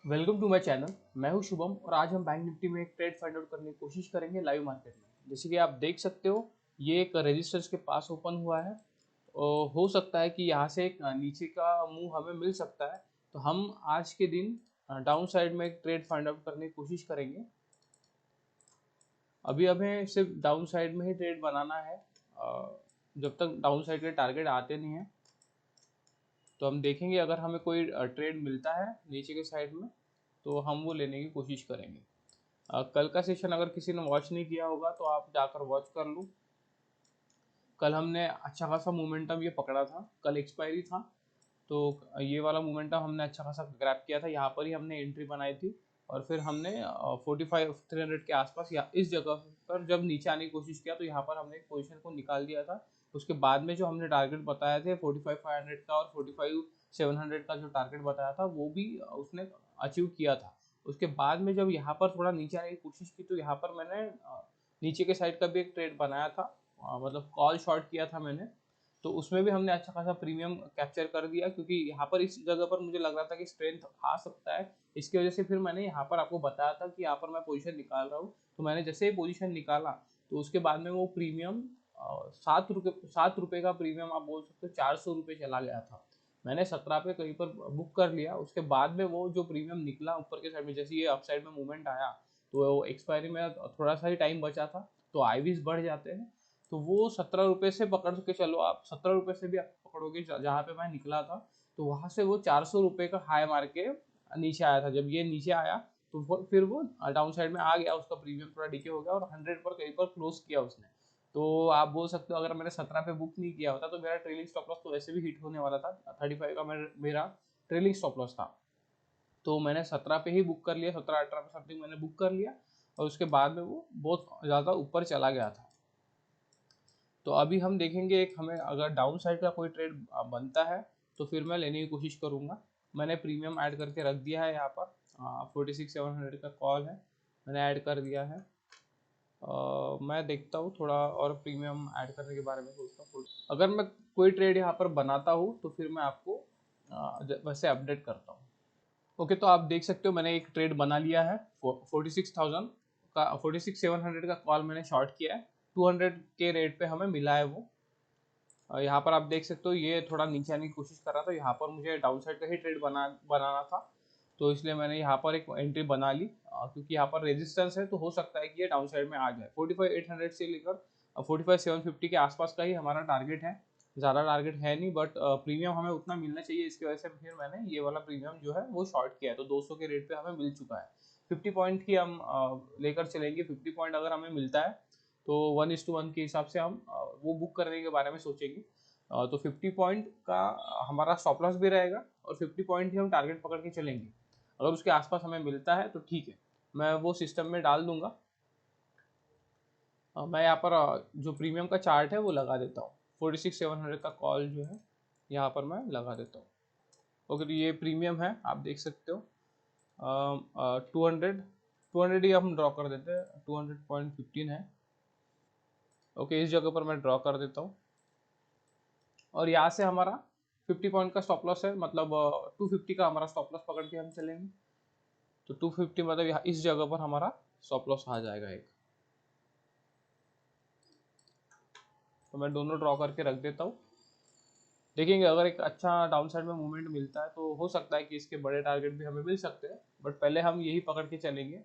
Welcome to my channel. मैं हूं शुभम और आज हम बैंक निफ्टी में एक ट्रेड फाइंड आउट करने की कोशिश करेंगे लाइव मार्केट में। जैसे कि आप देख सकते हो, ये एक रेजिस्टेंस के पास ओपन हुआ है और हो सकता है कि यहाँ से एक नीचे का मूव हमें मिल सकता है। तो हम आज के दिन डाउन साइड में एक ट्रेड फाइंड आउट करने की कोशिश करेंगे। अभी हमें सिर्फ डाउन साइड में ही ट्रेड बनाना है। जब तक डाउन साइड के टारगेट आते नहीं है तो हम देखेंगे, अगर हमें कोई ट्रेड मिलता है नीचे के साइड में तो हम वो लेने की कोशिश करेंगे। कल का सेशन अगर किसी ने वॉच नहीं किया होगा तो आप जाकर वॉच कर लो। कल हमने अच्छा खासा मोमेंटम ये पकड़ा था, कल एक्सपायरी था तो ये वाला मोमेंटम हमने अच्छा खासा ग्रैब किया था। यहाँ पर ही हमने एंट्री बनाई थी और फिर हमने 45,300 के आसपास या इस जगह पर जब नीचे आने की कोशिश किया तो यहाँ पर हमने एक पोजीशन को निकाल दिया था। उसके बाद में जो हमने टारगेट बताए थे 45,500 का और 45,700 का जो टारगेट बताया था वो भी उसने अचीव किया था। उसके बाद में जब यहाँ पर थोड़ा नीचे आने की कोशिश की तो यहाँ पर मैंने नीचे के साइड का भी एक ट्रेड बनाया था, मतलब कॉल शॉर्ट किया था मैंने। तो उसमें भी हमने अच्छा खासा प्रीमियम कैप्चर कर दिया, क्योंकि यहाँ पर इस जगह पर मुझे लग रहा था कि स्ट्रेंथ आ सकता है। इसकी वजह से फिर मैंने यहाँ पर आपको बताया था कि यहाँ पर मैं पोजीशन निकाल रहा हूँ। तो मैंने जैसे ही पोजीशन निकाला तो उसके बाद में वो प्रीमियम 7 रुपये का प्रीमियम आप बोल सकते हो 400 रुपये चला गया था। मैंने 17 पे कहीं पर बुक कर लिया। उसके बाद में वो जो प्रीमियम निकला ऊपर के साइड में, जैसे ये अप साइड में मूवमेंट आया तो एक्सपायरी में थोड़ा सा ही टाइम बचा था तो आईवीज बढ़ जाते हैं। तो वो 17 रुपये से पकड़ के चलो, आप 17 रुपये से भी आप पकड़ोगे जहाँ पे मैं निकला था तो वहाँ से वो 400 रुपये का हाई मार के नीचे आया था। जब ये नीचे आया तो फिर वो डाउन साइड में आ गया, उसका प्रीमियम थोड़ा डीके हो गया और 100 पर कहीं पर क्लोज किया उसने। तो आप बोल सकते हो अगर मैंने 17 पे बुक नहीं किया होता तो मेरा ट्रेलिंग स्टॉप लॉस तो वैसे भी हिट होने वाला था। 35 का मेरा ट्रेलिंग स्टॉप लॉस था। तो मैंने 17 पे ही बुक कर लिया, 17-18 पे समथिंग मैंने बुक कर लिया और उसके बाद में वो बहुत ज़्यादा ऊपर चला गया था। तो अभी हम देखेंगे, एक हमें अगर डाउन साइड का कोई ट्रेड बनता है तो फिर मैं लेने की कोशिश करूँगा। मैंने प्रीमियम ऐड करके रख दिया है यहाँ पर। 46,700 का कॉल है, मैंने ऐड कर दिया है। मैं देखता हूँ थोड़ा और प्रीमियम ऐड करने के बारे में सोचता हूँ। अगर मैं कोई ट्रेड यहाँ पर बनाता हूँ तो फिर मैं आपको वैसे अपडेट करता हूँ। ओके, तो आप देख सकते हो मैंने एक ट्रेड बना लिया है। 46,000 का 46,700 का कॉल मैंने शॉर्ट किया है। 200 के रेट पे हमें मिला है वो। यहाँ पर आप देख सकते हो ये थोड़ा नीचे आने की कोशिश कर रहा था। यहाँ पर मुझे डाउन साइड का ही ट्रेड बनाना था तो इसलिए मैंने यहाँ पर एक एंट्री बना ली, क्योंकि यहाँ पर रेजिस्टेंस है तो हो सकता है कि ये डाउन साइड में आ जाए। 45,800 से लेकर 45,750 के आसपास का ही हमारा टारगेट है। ज़्यादा टारगेट है नहीं, बट प्रीमियम हमें उतना मिलना चाहिए। इसकी वजह से फिर मैंने ये वाला प्रीमियम जो है वो शॉर्ट किया है, तो 200 के रेट पे हमें मिल चुका है। 50 पॉइंट की हम लेकर चलेंगे। 50 पॉइंट अगर हमें मिलता है तो 1:1 के हिसाब से हम वो बुक करने के बारे में सोचेंगे। तो 50 पॉइंट का हमारा स्टॉप लॉस भी रहेगा और 50 पॉइंट ही हम टारगेट पकड़ के चलेंगे। अगर उसके आसपास हमें मिलता है तो ठीक है, मैं वो सिस्टम में डाल दूंगा। मैं यहाँ पर जो प्रीमियम का चार्ट है वो लगा देता हूँ। 46,700 का कॉल जो है यहाँ पर मैं लगा देता हूँ। ओके, तो ये प्रीमियम है, आप देख सकते हो। 200 ही हम ड्रॉ कर देते हैं। 200.15 है। ओके, इस जगह पर मैं ड्रॉ कर देता हूँ और यहाँ से हमारा 50 पॉइंट का स्टॉप लॉस है, मतलब 250 का हमारा स्टॉप लॉस पकड़ के हम चलेंगे। तो 250 मतलब यहाँ इस जगह पर हमारा स्टॉप लॉस आ जाएगा एक। तो मैं दोनों ड्रॉ करके रख देता हूँ। देखेंगे अगर एक अच्छा डाउन साइड में मूवमेंट मिलता है तो हो सकता है कि इसके बड़े टारगेट भी हमें मिल सकते हैं, बट पहले हम यही पकड़ के चलेंगे।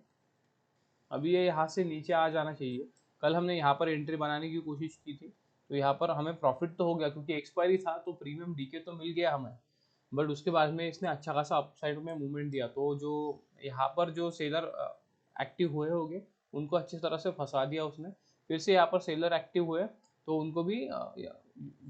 अभी ये यहाँ से नीचे आ जाना चाहिए। कल हमने यहाँ पर एंट्री बनाने की कोशिश की थी तो यहाँ पर हमें प्रॉफिट तो हो गया, क्योंकि एक्सपायरी था तो प्रीमियम डीके तो मिल गया हमें। बट उसके बाद में इसने अच्छा खासा अपसाइड में मूवमेंट दिया तो जो यहाँ पर जो सेलर एक्टिव हुए होंगे उनको अच्छी तरह से फंसा दिया उसने। फिर से यहाँ पर सेलर एक्टिव हुए तो उनको भी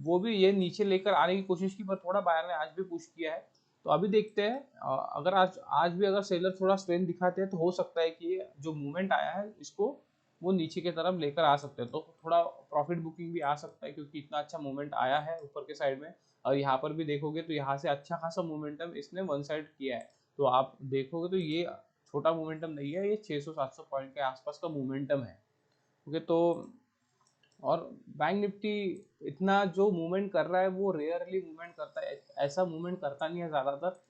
वो भी ये नीचे लेकर आने की कोशिश की, पर थोड़ा बायर ने आज भी पुश किया है। तो अभी देखते हैं, अगर आज आज भी अगर सेलर थोड़ा स्ट्रेंथ दिखाते हैं तो हो सकता है कि जो मूवमेंट आया है इसको वो नीचे की तरफ लेकर आ सकते हैं। तो थोड़ा प्रॉफिट बुकिंग भी आ सकता है, क्योंकि इतना अच्छा मूवमेंट आया है ऊपर के साइड में। और यहाँ पर भी देखोगे तो यहाँ से अच्छा खासा मोमेंटम इसने वन साइड किया है। तो आप देखोगे तो ये छोटा मोमेंटम नहीं है, ये 600-700 पॉइंट के आसपास का मोमेंटम है। ओके, तो और बैंक निफ्टी इतना जो मूवमेंट कर रहा है वो रेयरली मूवमेंट करता है, ऐसा मूवमेंट करता नहीं है ज़्यादातर।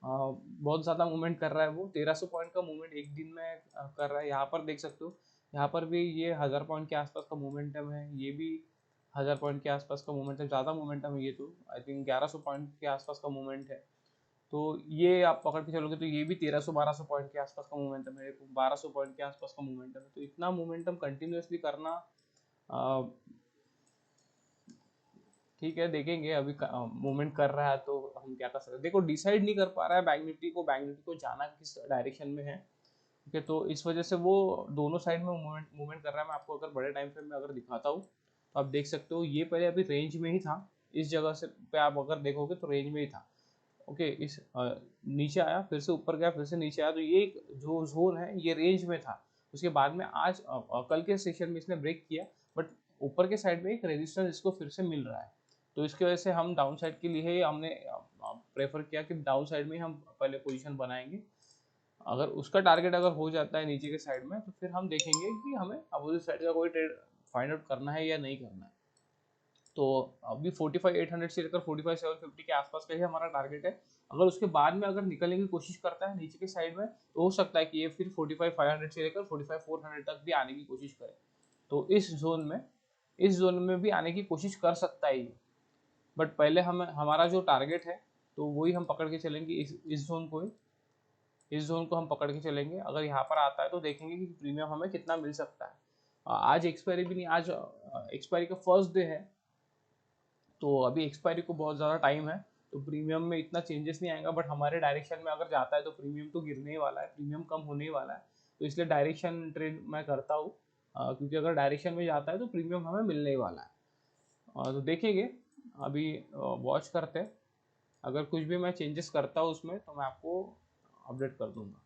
बहुत ज़्यादा मूवमेंट कर रहा है वो, 1300 पॉइंट का मूवमेंट एक दिन में कर रहा है। यहाँ पर देख सकते हो, यहाँ पर भी ये 1000 पॉइंट के आसपास का मोमेंटम है, ये भी 1000 पॉइंट के आसपास का मोमेंटम, ज़्यादा मोमेंटम है ये तो, आई थिंक 1100 पॉइंट के आसपास का मूवमेंट है। तो ये आप पकड़ के चलोगे तो ये भी 1300-1200 पॉइंट के आसपास का मोमेंटम है, 1200 पॉइंट के आसपास का मोमेंटम है। तो इतना मोमेंटम कंटिन्यूसली करना, ठीक है देखेंगे, अभी मूवमेंट कर रहा है तो हम क्या कर सकते हैं। देखो डिसाइड नहीं कर पा रहा है बैंक निफ्टी को जाना किस डायरेक्शन में है, ठीक है। तो इस वजह से वो दोनों साइड में मूवमेंट कर रहा है। मैं आपको अगर बड़े टाइम फ्रेम में अगर दिखाता हूँ तो आप देख सकते हो, ये पहले अभी रेंज में ही था, इस जगह से पे आप अगर देखोगे तो रेंज में ही था, ओके। इस नीचे आया, फिर से ऊपर गया, फिर से नीचे आया, तो ये जो जोन है ये रेंज में था। उसके बाद में आज कल के सेशन में इसने ब्रेक किया, बट ऊपर के साइड में एक रेजिस्टेंस इसको फिर से मिल रहा है। तो इसकी वजह से हम डाउन साइड के लिए हमने प्रेफर किया कि डाउन साइड में हम पहले पोजीशन बनाएंगे। अगर उसका टारगेट अगर हो जाता है नीचे के साइड में, तो फिर हम देखेंगे कि हमें अपोजिट साइड का कोई ट्रेड फाइंड आउट करना है या नहीं करना है। तो अभी 45,800 से लेकर 45,750 के आसपास का ही हमारा टारगेट है। अगर उसके बाद में अगर निकलने की कोशिश करता है नीचे के साइड में, तो हो सकता है कि ये फिर 45,500 से लेकर 45,400 तक भी आने की कोशिश करे। तो इस जोन में भी आने की कोशिश कर सकता है ये, बट पहले हमारा जो टारगेट है तो वही हम पकड़ के चलेंगे, इस जोन को हम पकड़ के चलेंगे। अगर यहाँ पर आता है तो देखेंगे कि प्रीमियम हमें कितना मिल सकता है। आज एक्सपायरी भी नहीं, आज एक्सपायरी का फर्स्ट डे है, तो अभी एक्सपायरी को बहुत ज़्यादा टाइम है, तो प्रीमियम में इतना चेंजेस नहीं आएगा। बट हमारे डायरेक्शन में अगर जाता है तो प्रीमियम तो गिरने ही वाला है, प्रीमियम कम होने ही वाला है। तो इसलिए डायरेक्शन ट्रेड मैं करता हूँ, क्योंकि अगर डायरेक्शन में जाता है तो प्रीमियम हमें मिलने ही वाला है। तो देखेंगे, अभी वॉच करते हैं। अगर कुछ भी मैं चेंजेस करता हूँ उसमें तो मैं आपको अपडेट कर दूंगा।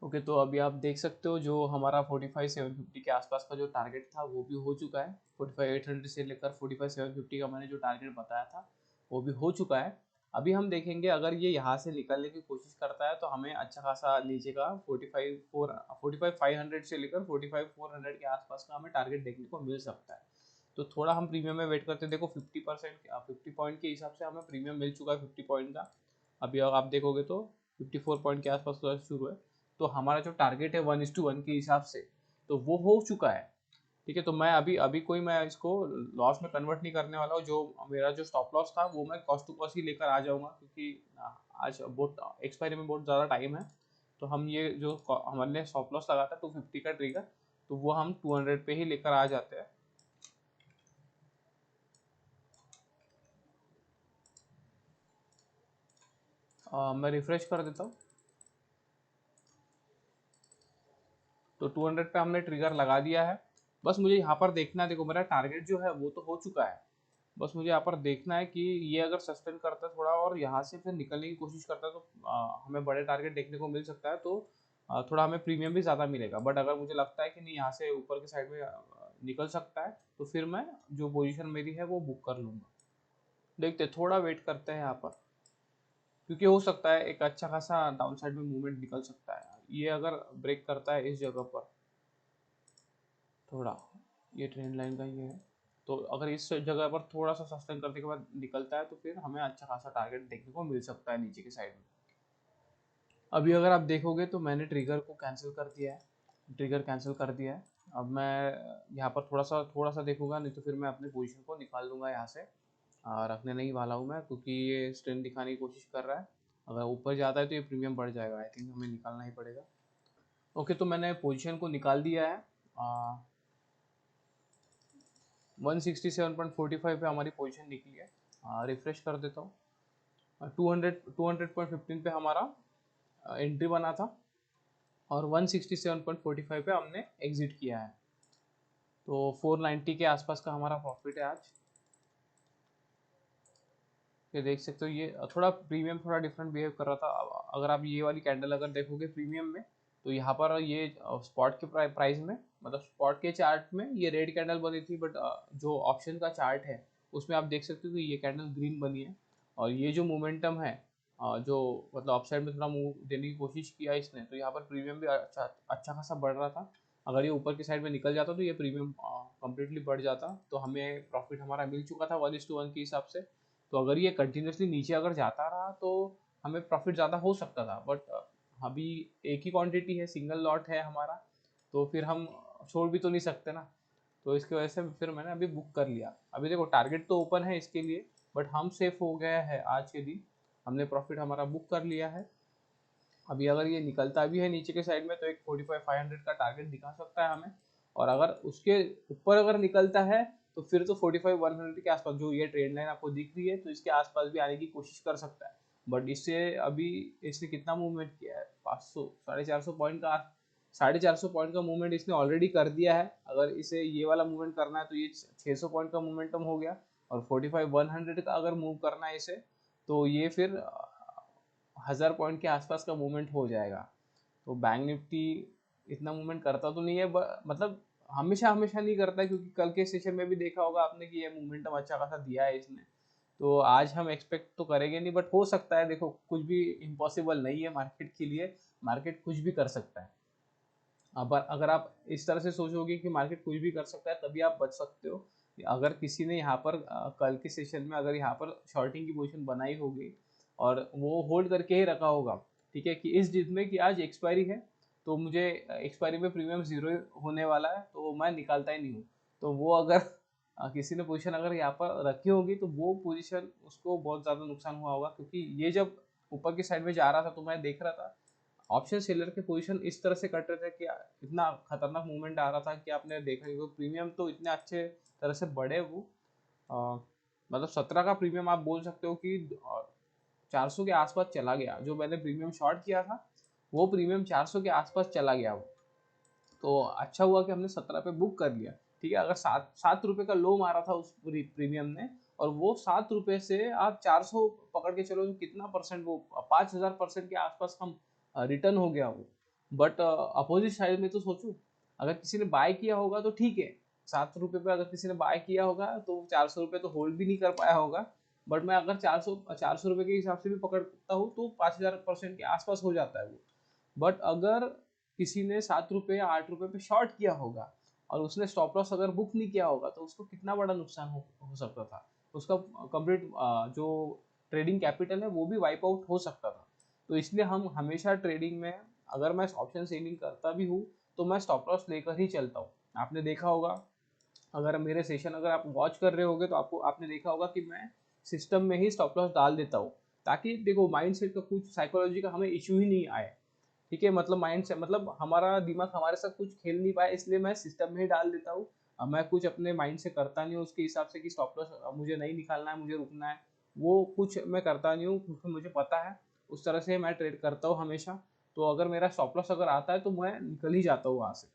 ओके, तो अभी आप देख सकते हो जो हमारा 45,750 के आसपास का जो टारगेट था वो भी हो चुका है। 45,800 से लेकर 45,750 का मैंने जो टारगेट बताया था वो भी हो चुका है। अभी हम देखेंगे, अगर ये यहाँ से निकलने की कोशिश करता है तो हमें अच्छा खासा नीचे का 45,500 से लेकर 45,400 के आसपास का हमें टारगेट देखने को मिल सकता है। तो थोड़ा हम प्रीमियम में वेट करते हैं। देखो 50 पॉइंट के हिसाब से हमें प्रीमियम मिल चुका है 50 पॉइंट का। अभी अगर आप देखोगे तो 54 पॉइंट के आसपास शुरू है। तो हमारा जो टारगेट है 1:1 के हिसाब से, तो वो हो चुका है, ठीक है। तो मैं अभी अभी कोई मैं इसको लॉस में कन्वर्ट नहीं करने वाला हूँ। जो मेरा जो स्टॉप लॉस था वो मैं कॉस्ट टू कॉस्ट ही लेकर आ जाऊंगा, क्योंकि आज बहुत एक्सपायरी में बहुत ज़्यादा टाइम है। तो हम ये जो हमने स्टॉप लॉस लगा था 250 का ट्रिगर, तो वो हम 200 पे ही लेकर आ जाते हैं। मैं रिफ्रेश कर देता हूँ। तो 200 पे हमने ट्रिगर लगा दिया है। बस मुझे यहाँ पर देखना है, देखो मेरा टारगेट जो है वो तो हो चुका है। बस मुझे यहाँ पर देखना है कि ये अगर सस्टेन करता है थोड़ा और यहाँ से फिर निकलने की कोशिश करता है तो हमें बड़े टारगेट देखने को मिल सकता है। तो थोड़ा हमें प्रीमियम भी ज़्यादा मिलेगा। बट अगर मुझे लगता है कि नहीं, यहाँ से ऊपर के साइड में निकल सकता है, तो फिर मैं जो पोजीशन मेरी है वो बुक कर लूँगा। देखते, थोड़ा वेट करते हैं यहाँ पर, क्योंकि हो सकता है एक अच्छा खासा डाउन साइड में मूवमेंट निकल सकता है। ये अगर ब्रेक करता है इस जगह पर थोड़ा, ये ट्रेंड लाइन का ये है, तो अगर इस जगह पर थोड़ा सा सस्टेन करने के बाद निकलता है तो फिर हमें अच्छा खासा टारगेट देखने को मिल सकता है नीचे की साइड में। अभी अगर आप देखोगे तो मैंने ट्रिगर को कैंसिल कर दिया है, ट्रिगर कैंसिल कर दिया है। अब मैं यहाँ पर थोड़ा सा देखूंगा, नहीं तो फिर मैं अपने पोजीशन को निकाल दूंगा यहाँ से। रखने नहीं वाला हूँ मैं, क्योंकि ये स्ट्रेंथ दिखाने की कोशिश कर रहा है। अगर ऊपर जाता है तो ये प्रीमियम बढ़ जाएगा, आई थिंक हमें निकालना ही पड़ेगा। ओके, तो मैंने पोजीशन को निकाल दिया है। 167.45 पे हमारी पोजीशन निकली है। रिफ्रेश कर देता हूँ। 200.15 पे हमारा एंट्री बना था और 167.45 पे हमने एग्जिट किया है। तो 490 के आसपास का हमारा प्रॉफिट है आज। ये देख सकते हो, ये थोड़ा प्रीमियम थोड़ा डिफरेंट बिहेव कर रहा था। अगर आप ये वाली कैंडल अगर देखोगे प्रीमियम में, तो यहाँ पर ये स्पॉट के प्राइस में, मतलब स्पॉट के चार्ट में ये रेड कैंडल बनी थी, बट जो ऑप्शन का चार्ट है उसमें आप देख सकते हो कि ये कैंडल ग्रीन बनी है। और ये जो मोमेंटम है, जो मतलब अपसाइड में थोड़ा मूव देने की कोशिश किया इसने, तो यहाँ पर प्रीमियम भी अच्छा अच्छा खासा बढ़ रहा था। अगर ये ऊपर की साइड में निकल जाता तो ये प्रीमियम कम्प्लीटली बढ़ जाता, तो हमें प्रॉफिट हमारा मिल चुका था 1:1 के हिसाब से। तो अगर ये कंटिन्यूसली नीचे अगर जाता रहा तो हमें प्रॉफिट ज़्यादा हो सकता था, बट अभी एक ही क्वांटिटी है, सिंगल लॉट है हमारा, तो फिर हम छोड़ भी तो नहीं सकते ना। तो इसकी वजह से फिर मैंने अभी बुक कर लिया। अभी देखो टारगेट तो ओपन है इसके लिए, बट हम सेफ हो गया है आज के दिन, हमने प्रॉफिट हमारा बुक कर लिया है। अभी अगर ये निकलता भी है नीचे के साइड में तो एक 45,500 का टारगेट दिखा सकता है हमें, और अगर उसके ऊपर अगर निकलता है तो फिर तो 45,100 के आसपास जो ये ट्रेंड लाइन आपको दिख रही है तो इसके आसपास भी आने की कोशिश कर सकता है। बट इससे अभी इसने कितना मूवमेंट किया है, 500 450 पॉइंट का, 450 पॉइंट का मूवमेंट इसने ऑलरेडी कर दिया है। अगर इसे ये वाला मूवमेंट करना है तो ये 600 पॉइंट का मूवमेंटम हो गया, और 45,100 का अगर मूव करना है इसे तो ये फिर 1000 पॉइंट के आसपास का मूवमेंट हो जाएगा। तो बैंक निफ्टी इतना मूवमेंट करता तो नहीं है, मतलब हमेशा हमेशा नहीं करता है, क्योंकि कल के सेशन में भी देखा होगा आपने कि ये मूवमेंटम अच्छा खासा दिया है इसने। तो आज हम एक्सपेक्ट तो करेंगे नहीं, बट हो सकता है, देखो कुछ भी इम्पॉसिबल नहीं है मार्केट के लिए, मार्केट कुछ भी कर सकता है। अब अगर आप इस तरह से सोचोगे कि मार्केट कुछ भी कर सकता है तभी आप बच सकते हो। अगर किसी ने यहाँ पर कल के सेशन में अगर यहाँ पर शॉर्टिंग की पोजीशन बनाई होगी और वो होल्ड करके ही रखा होगा, ठीक है, कि इस जिद में कि आज एक्सपायरी है तो मुझे एक्सपायरी में प्रीमियम जीरो होने वाला है तो मैं निकालता ही नहीं हूँ, तो वो अगर किसी ने पोजीशन अगर यहाँ पर रखी होगी तो वो पोजीशन उसको बहुत ज़्यादा नुकसान हुआ होगा, क्योंकि ये जब ऊपर की साइड में जा रहा था तो मैं देख रहा था ऑप्शन सेलर के पोजीशन इस तरह से कट रहे थे कि इतना खतरनाक मूवमेंट आ रहा था कि आपने देखा ही, प्रीमियम तो इतने अच्छे तरह से बढ़े वो, मतलब 17 का प्रीमियम आप बोल सकते हो कि 400 के आसपास चला गया। जो मैंने प्रीमियम शॉर्ट किया था वो प्रीमियम 400 के आसपास चला गया वो, तो अच्छा हुआ कि हमने 17 पे बुक कर लिया। ठीक है, अगर 7 रुपये का लो मारा था उस प्रीमियम ने, और वो 7 रुपये से आप 400 पकड़ के चलो तो कितना परसेंट, वो 5,000% के आसपास हम रिटर्न हो गया वो। बट अपोजिट साइड में तो सोचो, अगर किसी ने बाय किया होगा तो ठीक है, 7 रुपये पे अगर किसी ने बाय किया होगा तो 400 रुपये तो होल्ड भी नहीं कर पाया होगा। बट मैं अगर 400 रुपये के हिसाब से भी पकड़ता हूँ तो 5,000% के आसपास हो जाता है वो। बट अगर किसी ने 7 रुपये या 8 रुपये पे शॉर्ट किया होगा और उसने स्टॉप लॉस अगर बुक नहीं किया होगा तो उसको कितना बड़ा नुकसान हो सकता था, उसका कंप्लीट जो ट्रेडिंग कैपिटल है वो भी वाइप आउट हो सकता था। तो इसलिए हम हमेशा ट्रेडिंग में, अगर मैं ऑप्शन सेलिंग करता भी हूँ तो मैं स्टॉप लॉस लेकर ही चलता हूँ। आपने देखा होगा, अगर मेरे सेशन अगर आप वॉच कर रहे होगे तो आपको आपने देखा होगा कि मैं सिस्टम में ही स्टॉप लॉस डाल देता हूँ, ताकि देखो माइंड सेट का कुछ साइकोलॉजी का हमें इशू ही नहीं आए। ठीक है, मतलब माइंड से मतलब हमारा दिमाग हमारे साथ कुछ खेल नहीं पाए, इसलिए मैं सिस्टम में ही डाल देता हूँ। मैं कुछ अपने माइंड से करता नहीं हूँ उसके हिसाब से कि स्टॉप लॉस मुझे नहीं निकालना है, मुझे रुकना है, वो कुछ मैं करता नहीं हूँ, क्योंकि मुझे पता है उस तरह से मैं ट्रेड करता हूँ हमेशा। तो अगर मेरा स्टॉप लॉस अगर आता है तो मैं निकल ही जाता हूँ वहाँ से,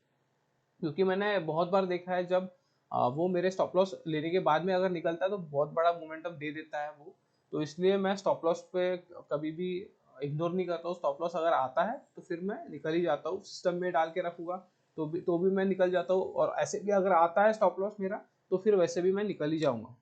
क्योंकि मैंने बहुत बार देखा है जब वो मेरे स्टॉप लॉस लेने के बाद में अगर निकलता है तो बहुत बड़ा मोमेंटम दे देता है वो। तो इसलिए मैं स्टॉप लॉस पे कभी भी इग्नोर नहीं करता हूँ। स्टॉप लॉस अगर आता है तो फिर मैं निकल ही जाता हूँ, सिस्टम में डाल के रखूंगा तो भी मैं निकल जाता हूँ, और ऐसे भी अगर आता है स्टॉप लॉस मेरा तो फिर वैसे भी मैं निकल ही जाऊंगा।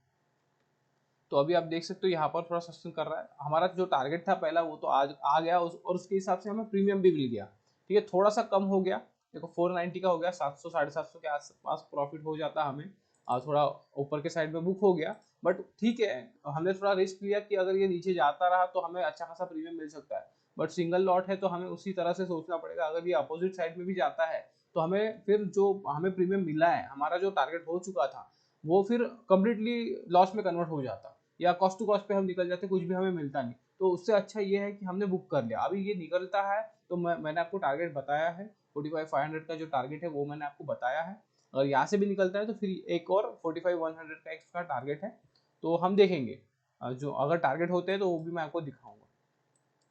तो अभी आप देख सकते हो यहाँ पर थोड़ा सस्टेन कर रहा है, हमारा जो टारगेट था पहला वो तो आज आ गया और उसके हिसाब से हमें प्रीमियम भी मिल गया। ठीक है, थोड़ा सा कम हो गया, देखो 490 का हो गया, 700 750 के आसपास प्रॉफिट हो जाता हमें, और थोड़ा ऊपर के साइड में बुक हो गया। बट ठीक है, हमने थोड़ा रिस्क लिया कि अगर ये नीचे जाता रहा तो हमें अच्छा खासा प्रीमियम मिल सकता है। बट सिंगल लॉट है तो हमें उसी तरह से सोचना पड़ेगा, अगर ये अपोजिट साइड में भी जाता है तो हमें फिर जो हमें प्रीमियम मिला है, हमारा जो टारगेट हो चुका था वो फिर कंप्लीटली लॉस में कन्वर्ट हो जाता, या कॉस्ट टू कॉस्ट पे हम निकल जाते, कुछ भी हमें मिलता नहीं। तो उससे अच्छा ये है कि हमने बुक कर लिया। अभी ये निकलता है तो मैंने आपको टारगेट बताया है, 45,500 का जो टारगेट है वो मैंने आपको बताया है। अगर यहाँ से भी निकलता है तो फिर एक और 45,100 का एक्स्ट्रा टारगेट है, तो हम देखेंगे। जो अगर टारगेट होते हैं तो वो भी मैं आपको दिखाऊंगा।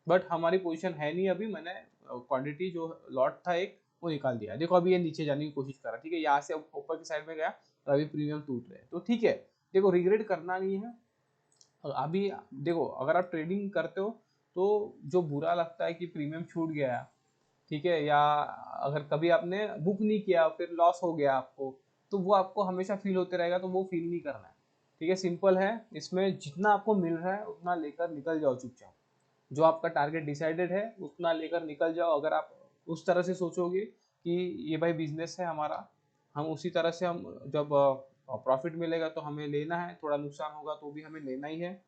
बट हमारी पोजीशन है नहीं अभी, मैंने क्वांटिटी जो लॉट था एक वो निकाल दिया। देखो अभी ये नीचे जाने की कोशिश कर रहा है, ठीक है, यहाँ से ऊपर की साइड में गया तो अभी प्रीमियम टूट रहे हैं, तो ठीक है। देखो रिग्रेट करना नहीं है अभी। देखो अगर आप ट्रेडिंग करते हो तो जो बुरा लगता है कि प्रीमियम छूट गया, ठीक है, या अगर कभी आपने बुक नहीं किया फिर लॉस हो गया आपको, तो वो आपको हमेशा फील होते रहेगा, तो वो फील नहीं करना है। ठीक है, सिंपल है, इसमें जितना आपको मिल रहा है उतना लेकर निकल जाओ चुपचाप। जो आपका टारगेट डिसाइडेड है उतना लेकर निकल जाओ। अगर आप उस तरह से सोचोगे कि ये भाई बिजनेस है हमारा, हम उसी तरह से हम जब प्रॉफिट मिलेगा तो हमें लेना है, थोड़ा नुकसान होगा तो भी हमें लेना ही है,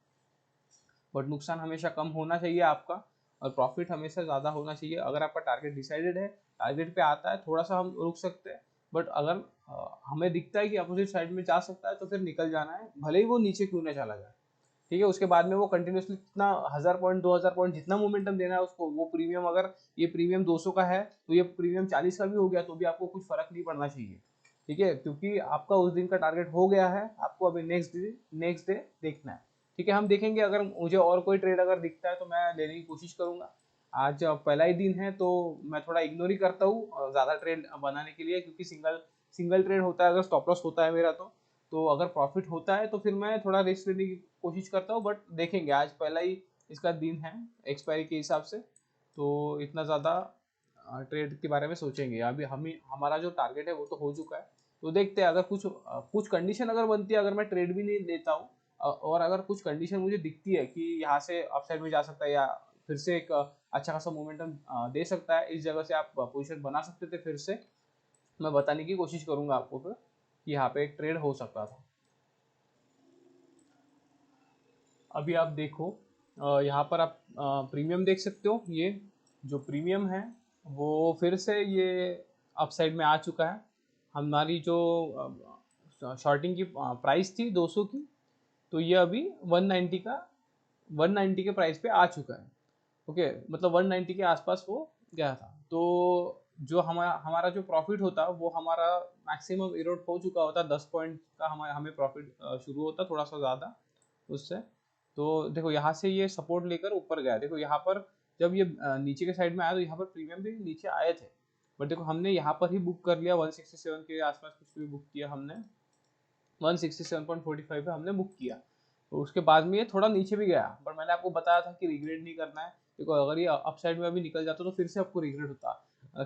बट नुकसान हमेशा कम होना चाहिए आपका और प्रॉफिट हमेशा ज़्यादा होना चाहिए। अगर आपका टारगेट डिसाइडेड है, टारगेट पे आता है, थोड़ा सा हम रुक सकते हैं, बट अगर हमें दिखता है कि अपोजिट साइड में जा सकता है तो फिर निकल जाना है, भले ही वो नीचे क्यों ना चला जाए। ठीक है, उसके बाद में वो कंटिन्यूसली कितना 1000 पॉइंट 2000 पॉइंट जितना मोमेंटम देना है उसको, वो प्रीमियम अगर ये प्रीमियम 200 का है तो ये प्रीमियम 40 का भी हो गया तो भी आपको कुछ फर्क नहीं पड़ना चाहिए। ठीक है, क्योंकि आपका उस दिन का टारगेट हो गया है, आपको अभी नेक्स्ट डे देखना है। ठीक है, हम देखेंगे, अगर मुझे और कोई ट्रेड अगर दिखता है तो मैं लेने की कोशिश करूंगा। आज पहला ही दिन है तो मैं थोड़ा इग्नोर ही करता हूँ ज़्यादा ट्रेड बनाने के लिए, क्योंकि सिंगल सिंगल ट्रेड होता है, अगर स्टॉप लॉस होता है मेरा तो अगर प्रॉफिट होता है तो फिर मैं थोड़ा रिस्क लेने की कोशिश करता हूँ, बट देखेंगे, आज पहला ही इसका दिन है एक्सपायरी के हिसाब से, तो इतना ज़्यादा ट्रेड के बारे में सोचेंगे। अभी हमारा जो टारगेट है वो तो हो चुका है, तो देखते हैं, अगर कुछ कंडीशन अगर बनती है, अगर मैं ट्रेड भी नहीं लेता हूँ और अगर कुछ कंडीशन मुझे दिखती है कि यहाँ से अपसाइड में जा सकता है या फिर से एक अच्छा खासा मोमेंटम दे सकता है, इस जगह से आप पोजीशन बना सकते थे, फिर से मैं बताने की कोशिश करूंगा आपको फिर कि यहाँ पे एक ट्रेड हो सकता था। अभी आप देखो, यहाँ पर आप प्रीमियम देख सकते हो, ये जो प्रीमियम है वो फिर से ये अपसाइड में आ चुका है। हमारी जो शॉर्टिंग की प्राइस थी 200 की, तो ये अभी 190 का 190 के प्राइस पे आ चुका है। ओके, मतलब 190 के आसपास वो गया था, तो जो हमारा हमारा जो प्रॉफिट होता वो हमारा मैक्सिमम इरोड हो चुका होता, 10 पॉइंट का हमें प्रॉफिट शुरू होता, थोड़ा सा ज़्यादा उससे। तो देखो यहाँ से ये सपोर्ट लेकर ऊपर गया, देखो यहाँ पर जब ये नीचे के साइड में आया तो यहाँ पर प्रीमियम भी नीचे आए थे, बट देखो हमने यहाँ पर ही बुक कर लिया, 167 के आसपास कुछ भी बुक किया हमने, 167.45 पे हमने बुक किया। तो उसके बाद में ये थोड़ा नीचे भी गया, पर मैंने आपको बताया था कि रिग्रेट नहीं करना है, देखो अगर ये अपसाइड में अभी निकल जाता तो फिर से आपको रिग्रेट होता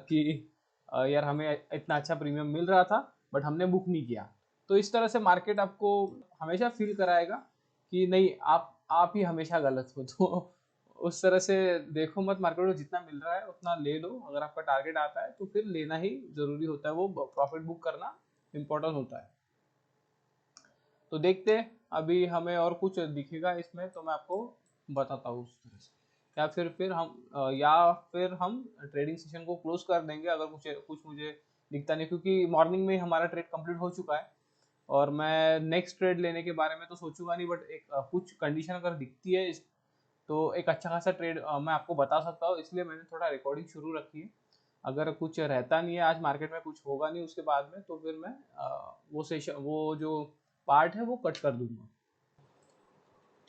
कि यार हमें इतना अच्छा प्रीमियम मिल रहा था बट हमने बुक नहीं किया। तो इस तरह से मार्केट आपको हमेशा फील कराएगा कि नहीं, आप ही हमेशा गलत हो, तो उस तरह से देखो मत, मार्केट में जितना मिल रहा है उतना ले लो, अगर आपका टारगेट आता है तो फिर लेना ही जरूरी होता है, वो प्रॉफिट बुक करना इम्पोर्टेंट होता है। तो देखते हैं, अभी हमें और कुछ दिखेगा इसमें तो मैं आपको बताता हूँ उस तरह से, या फिर हम ट्रेडिंग सेशन को क्लोज कर देंगे अगर कुछ कुछ मुझे दिखता नहीं, क्योंकि मॉर्निंग में हमारा ट्रेड कंप्लीट हो चुका है और मैं नेक्स्ट ट्रेड लेने के बारे में तो सोचूंगा नहीं, बट एक कुछ कंडीशन अगर दिखती है तो एक अच्छा खासा ट्रेड मैं आपको बता सकता हूँ, इसलिए मैंने थोड़ा रिकॉर्डिंग शुरू रखी है। अगर कुछ रहता नहीं है आज मार्केट में, कुछ होगा नहीं उसके बाद में, तो फिर मैं वो जो पार्ट है वो कट कर दूंगा।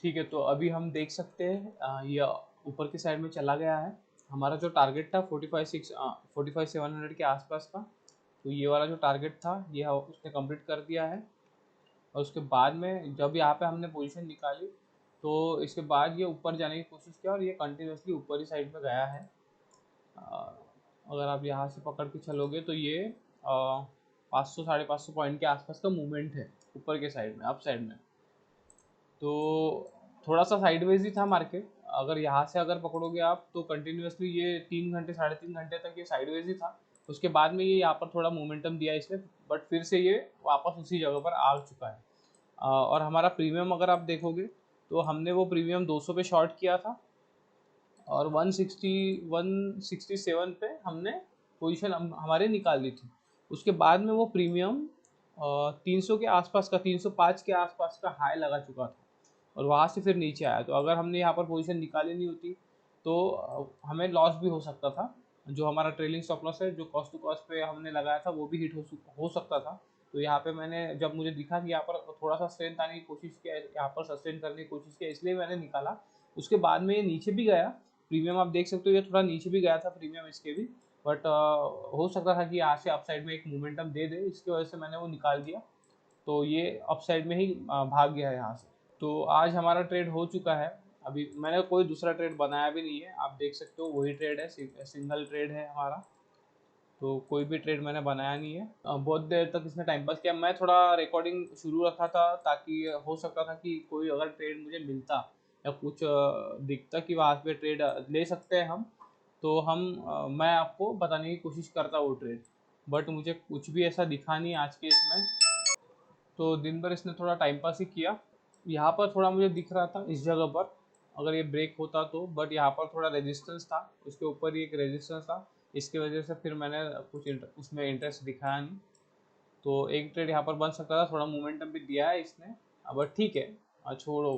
ठीक है, तो अभी हम देख सकते हैं ये ऊपर की साइड में चला गया है। हमारा जो टारगेट था 45,700 के आसपास था, तो ये वाला जो टारगेट था ये उसने कंप्लीट कर दिया है। और उसके बाद में जब यहाँ पे हमने पोजीशन निकाली तो इसके बाद ये ऊपर जाने की कोशिश किया और ये कंटिन्यूसली ऊपर ही साइड में गया है। अगर आप यहाँ से पकड़ के चलोगे तो ये 500 550 पॉइंट के आसपास का मूवमेंट है ऊपर के साइड में, अप साइड में। तो थोड़ा सा साइडवेज ही था मार्केट, अगर यहाँ से अगर पकड़ोगे आप तो कंटिन्यूसली ये 3 घंटे 3.5 घंटे तक ये साइडवेज ही था। उसके बाद में ये यहाँ पर थोड़ा मोमेंटम दिया इसने, बट फिर से ये वापस उसी जगह पर आ चुका है। और हमारा प्रीमियम अगर आप देखोगे तो हमने वो प्रीमियम 200 पे शॉर्ट किया था और 167 पे हमने पोजीशन हमारे निकाल ली थी। उसके बाद में वो प्रीमियम 300 के आसपास का, 305 के आसपास का हाई लगा चुका था और वहाँ से फिर नीचे आया। तो अगर हमने यहाँ पर पोजीशन निकाली नहीं होती तो हमें लॉस भी हो सकता था, जो हमारा ट्रेलिंग स्टॉप लॉस है जो कॉस्ट टू कॉस्ट पे हमने लगाया था वो भी हिट हो सकता था। तो यहाँ पे मैंने जब मुझे दिखा कि यहाँ पर थोड़ा सा स्ट्रेंथ आने की कोशिश किया, यहाँ पर सस्टेन करने की कोशिश किया, इसलिए मैंने निकाला। उसके बाद में ये नीचे भी गया, प्रीमियम आप देख सकते हो ये थोड़ा नीचे भी गया था प्रीमियम इसके भी, बट हो सकता था कि यहाँ से अपसाइड में एक मोमेंटम दे दे, इसकी वजह से मैंने वो निकाल दिया, तो ये अपसाइड में ही भाग गया है यहाँ से। तो आज हमारा ट्रेड हो चुका है, अभी मैंने कोई दूसरा ट्रेड बनाया भी नहीं है, आप देख सकते हो वही ट्रेड है, सिंगल ट्रेड है हमारा, तो कोई भी ट्रेड मैंने बनाया नहीं है। बहुत देर तक इसने टाइम पास किया, मैं थोड़ा रिकॉर्डिंग शुरू रखा था ताकि हो सकता था कि कोई अगर ट्रेड मुझे मिलता या कुछ दिखता कि वहाँ पे ट्रेड ले सकते हैं हम, तो मैं आपको बताने की कोशिश करता वो ट्रेड, बट मुझे कुछ भी ऐसा दिखा नहीं आज के इसमें। तो दिन भर इसने थोड़ा टाइम पास ही किया। यहाँ पर थोड़ा मुझे दिख रहा था इस जगह पर अगर ये ब्रेक होता तो, बट यहाँ पर थोड़ा रेजिस्टेंस था, उसके ऊपर ही एक रेजिस्टेंस था, इसकी वजह से फिर मैंने कुछ उसमें इंटरेस्ट दिखाया नहीं। तो एक ट्रेड यहाँ पर बन सकता था, थोड़ा मोमेंटम भी दिया है इसने, बट ठीक है, छोड़ो।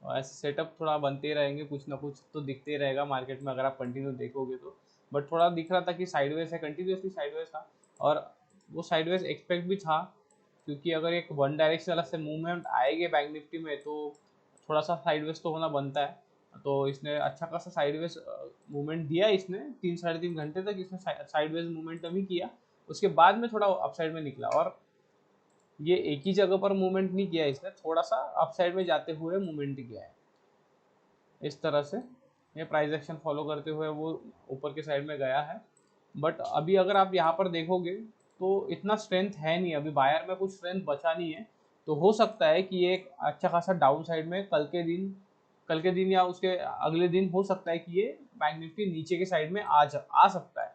ऐसे सेटअप थोड़ा बनते रहेंगे, कुछ ना कुछ तो दिखते ही रहेगा मार्केट में अगर आप कंटिन्यू देखोगे तो। बट थोड़ा दिख रहा था कि साइडवेज है, कंटिन्यूसली साइडवेज था, और वो साइडवेज एक्सपेक्ट भी था, क्योंकि अगर एक वन डायरेक्शनल से मूवमेंट आएगी बैंक निफ्टी में तो थोड़ा सा साइडवेज तो होना बनता है। तो इसने अच्छा खासा साइडवेज मूवमेंट दिया, इसने 3-3.5 घंटे तक इसने साइडवेज मूवमेंटम ही किया। उसके बाद में थोड़ा अपसाइड में निकला, और ये एक ही जगह पर मूवमेंट नहीं किया इसने, थोड़ा सा अपसाइड में जाते हुए मूवमेंट किया है। इस तरह से ये प्राइस एक्शन फॉलो करते हुए वो ऊपर के साइड में गया है। बट अभी अगर आप यहाँ पर देखोगे तो इतना स्ट्रेंथ है नहीं, अभी बायर में कुछ स्ट्रेंथ बचा नहीं है। तो हो सकता है कि ये एक अच्छा खासा डाउन साइड में कल के दिन या उसके अगले दिन हो सकता है कि ये बैंक निफ्टी नीचे के साइड में आ सकता है।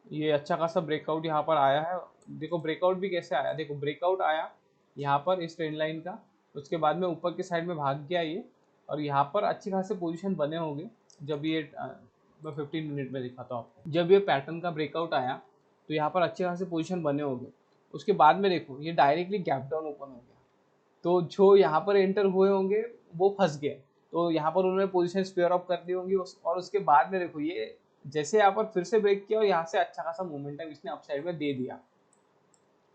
ये अच्छा खासा ब्रेकआउट यहाँ पर आया है। देखो ब्रेकआउट भी कैसे आया, देखो ब्रेकआउट आया यहाँ पर इस ट्रेंड लाइन का, उसके बाद में ऊपर के साइड में भाग गया ये, और यहाँ पर अच्छे खासे पोजीशन बने होंगे। जब ये मैं 15 मिनट में दिखाता हूँ आपको, जब ये पैटर्न का ब्रेकआउट आया तो यहाँ पर अच्छे खासे पोजीशन बने होंगे। उसके बाद में देखो ये डायरेक्टली गैप डाउन ओपन हो गया, तो जो यहाँ पर एंटर हुए होंगे वो फंस गए, तो यहाँ पर उन्होंने पोजीशन स्पेयर ऑफ कर दी होंगी। और उसके बाद में देखो ये जैसे यहाँ पर फिर से ब्रेक किया और यहाँ से अच्छा खासा मोमेंटम इसने अपसाइड में दे दिया।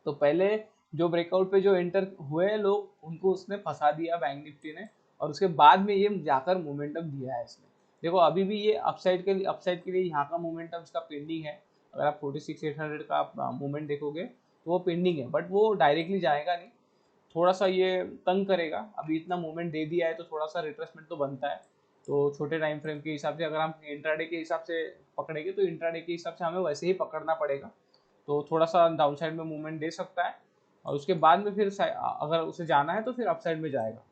तो पहले जो ब्रेकआउट पे जो एंटर हुए लोग उनको उसने फंसा दिया बैंक निफ्टी ने, और उसके बाद में ये जाकर मोमेंटम दिया है इसने। देखो अभी भी ये अपसाइड के लिए यहाँ का मोमेंटम इसका पेंडिंग है। अगर आप 46,800 का आप मोमेंट देखोगे तो वो पेंडिंग है, बट वो डायरेक्टली जाएगा नहीं, थोड़ा सा ये तंग करेगा। अभी इतना मूवमेंट दे दिया है तो थोड़ा सा रिट्रेसमेंट तो बनता है। तो छोटे टाइम फ्रेम के हिसाब से अगर हम इंट्राडे के हिसाब से पकड़ेंगे तो इंट्राडे के हिसाब से हमें वैसे ही पकड़ना पड़ेगा। तो थोड़ा सा डाउन साइड में मूवमेंट दे सकता है, और उसके बाद में फिर अगर उसे जाना है तो फिर अपसाइड में जाएगा।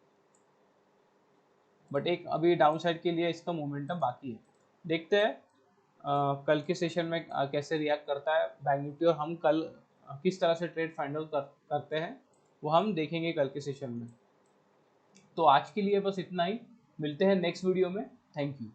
बट एक अभी डाउन साइड के लिए इसका मोमेंटम बाकी है। देखते हैं कल के सेशन में कैसे रिएक्ट करता है बैंक निफ्टी, और हम कल किस तरह से ट्रेड फाइनल करते हैं वो हम देखेंगे कल के सेशन में। तो आज के लिए बस इतना ही, मिलते हैं नेक्स्ट वीडियो में। Thank you.